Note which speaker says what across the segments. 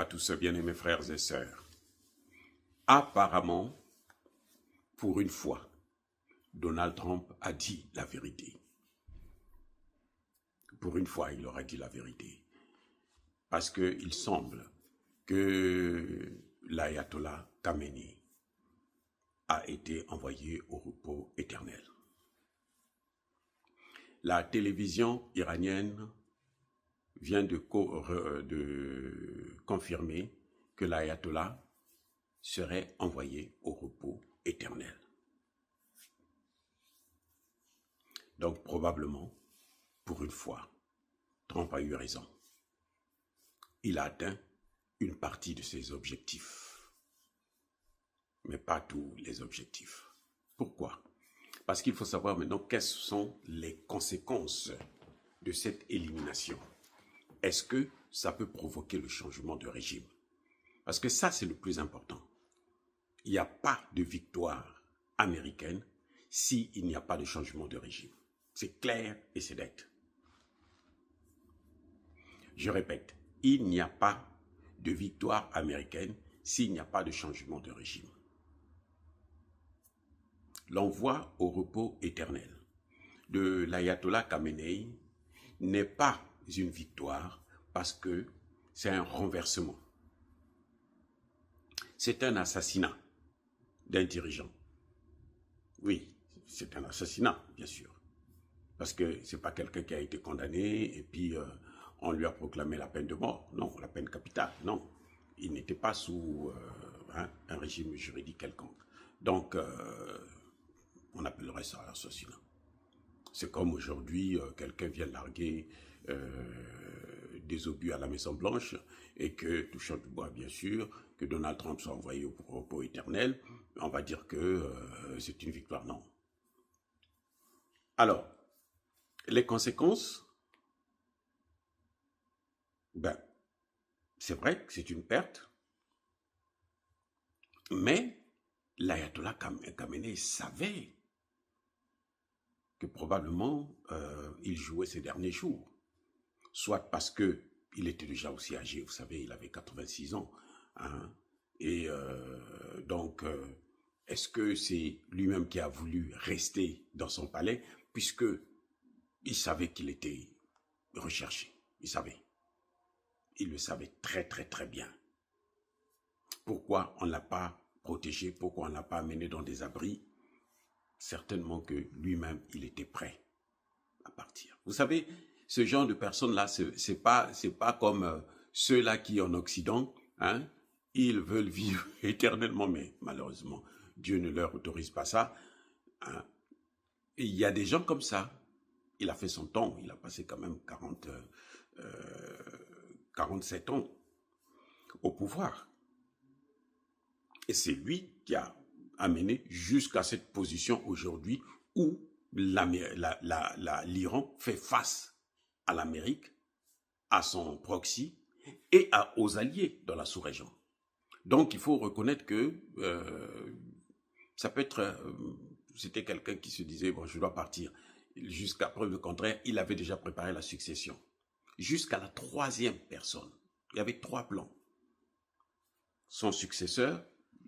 Speaker 1: à tous, bien-aimés frères et sœurs. Apparemment, pour une fois, Donald Trump a dit la vérité. Pour une fois, il aura dit la vérité. Parce qu'il semble que l'ayatollah Khamenei a été envoyé au repos éternel. La télévision iranienne vient de confirmer que l'ayatollah serait envoyé au repos éternel. Donc probablement, pour une fois, Trump a eu raison. Il a atteint une partie de ses objectifs, mais pas tous les objectifs. Pourquoi? Parce qu'il faut savoir maintenant quelles sont les conséquences de cette élimination. Est-ce que ça peut provoquer le changement de régime? Parce que ça, c'est le plus important. Il n'y a pas de victoire américaine s'il n'y a pas de changement de régime. C'est clair et c'est net. Je répète, il n'y a pas de victoire américaine s'il n'y a pas de changement de régime. L'envoi au repos éternel de l'ayatollah Khamenei n'est pas une victoire parce que c'est un renversement. C'est un assassinat d'un dirigeant. Oui, c'est un assassinat, bien sûr. Parce que ce n'est pas quelqu'un qui a été condamné et puis on lui a proclamé la peine de mort. Non, la peine capitale, non. Il n'était pas sous un régime juridique quelconque. Donc, on appellerait ça l'assassinat. C'est comme aujourd'hui, quelqu'un vient larguer des obus à la Maison-Blanche et que, touchant du bois bien sûr, que Donald Trump soit envoyé au repos éternel, on va dire que c'est une victoire. Non. Alors, les conséquences, ben, c'est vrai que c'est une perte, mais l'ayatollah Khamenei savait que probablement il jouait ses derniers jours. Soit parce qu'il était déjà aussi âgé, vous savez, il avait 86 ans. Hein, et donc, est-ce que c'est lui-même qui a voulu rester dans son palais, puisque il savait qu'il était recherché, il savait. Il le savait très très très bien. Pourquoi on ne l'a pas protégé, pourquoi on ne l'a pas amené dans des abris? Certainement que lui-même, il était prêt à partir. Vous savez, ce genre de personnes-là, c'est pas comme ceux-là qui, en Occident, hein, ils veulent vivre éternellement, mais malheureusement, Dieu ne leur autorise pas ça. Hein. Et il y a des gens comme ça. Il a fait son temps, il a passé quand même 47 ans au pouvoir. Et c'est lui qui a amené jusqu'à cette position aujourd'hui où l'Iran fait face à l'Amérique, à son proxy et aux alliés dans la sous-région. Donc il faut reconnaître que ça peut être... c'était quelqu'un qui se disait, bon, je dois partir. Jusqu'à preuve du contraire, il avait déjà préparé la succession. Jusqu'à la troisième personne. Il y avait 3 plans. Son successeur,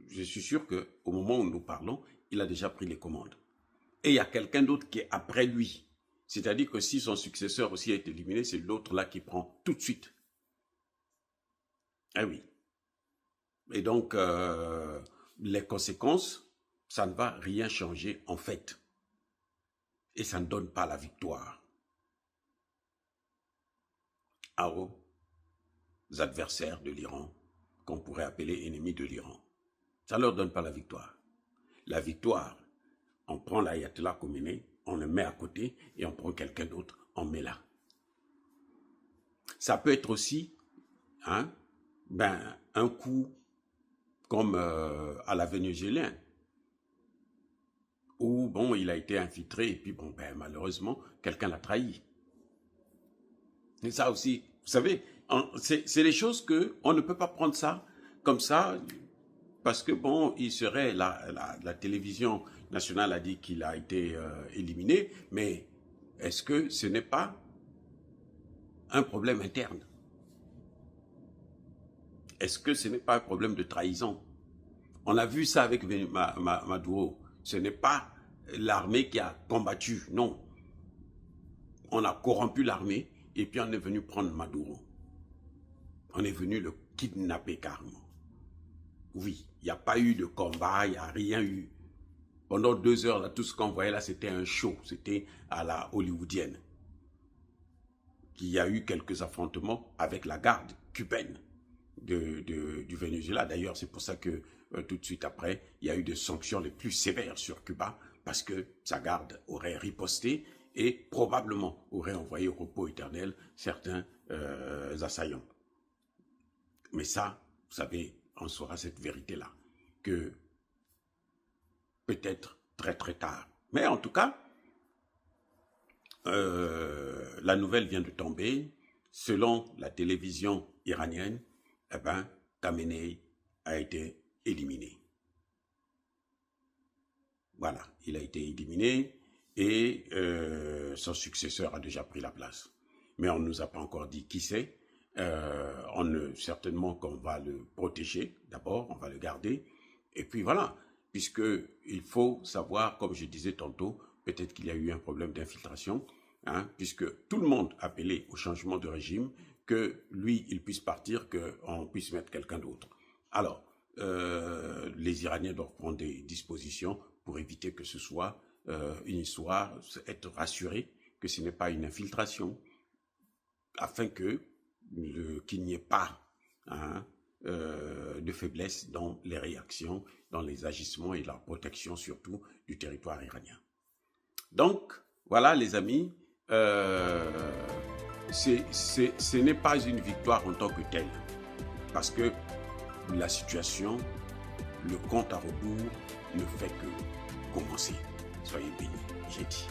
Speaker 1: je suis sûr qu'au moment où nous parlons, il a déjà pris les commandes. Et il y a quelqu'un d'autre qui est après lui. C'est-à-dire que si son successeur aussi est éliminé, c'est l'autre là qui prend tout de suite. Ah oui. Et donc, les conséquences, ça ne va rien changer en fait. Et ça ne donne pas la victoire aux adversaires de l'Iran, qu'on pourrait appeler ennemis de l'Iran. Ça ne leur donne pas la victoire. La victoire, on prend l'ayatollah Khamenei, on le met à côté et on prend quelqu'un d'autre, on met là. Ça peut être aussi un coup comme à la vénézuélienne, où bon, il a été infiltré et puis bon, malheureusement, quelqu'un l'a trahi. Et ça aussi, vous savez, c'est des choses qu'on ne peut pas prendre ça comme ça, parce que bon, il serait, la télévision nationale a dit qu'il a été éliminé, mais est-ce que ce n'est pas un problème interne? Est-ce que ce n'est pas un problème de trahison? On a vu ça avec Maduro. Ce n'est pas l'armée qui a combattu, non. On a corrompu l'armée et puis on est venu prendre Maduro. On est venu le kidnapper carrément. Oui, il n'y a pas eu de combat, il n'y a rien eu. Pendant 2 heures, là, tout ce qu'on voyait là, c'était un show. C'était à la hollywoodienne. Il y a eu quelques affrontements avec la garde cubaine du Venezuela. D'ailleurs, c'est pour ça que tout de suite après, il y a eu des sanctions les plus sévères sur Cuba parce que sa garde aurait riposté et probablement aurait envoyé au repos éternel certains assaillants. Mais ça, vous savez, on saura cette vérité-là, que peut-être très très tard. Mais en tout cas, la nouvelle vient de tomber. Selon la télévision iranienne, eh ben, Khamenei a été éliminé. Voilà, il a été éliminé et son successeur a déjà pris la place. Mais on ne nous a pas encore dit qui c'est. Certainement qu'on va le protéger d'abord, on va le garder. Et puis voilà, puisqu'il faut savoir, comme je disais tantôt, peut-être qu'il y a eu un problème d'infiltration, hein, puisque tout le monde appelait au changement de régime, que lui, il puisse partir, qu'on puisse mettre quelqu'un d'autre. Alors, les Iraniens doivent prendre des dispositions pour éviter que ce soit une histoire, être rassurés que ce n'est pas une infiltration, afin qu'il n'y ait pas de faiblesse dans les réactions, dans les agissements et la protection surtout du territoire iranien. Donc, voilà les amis, ce n'est pas une victoire en tant que telle, parce que la situation, le compte à rebours ne fait que commencer. Soyez bénis, j'ai dit.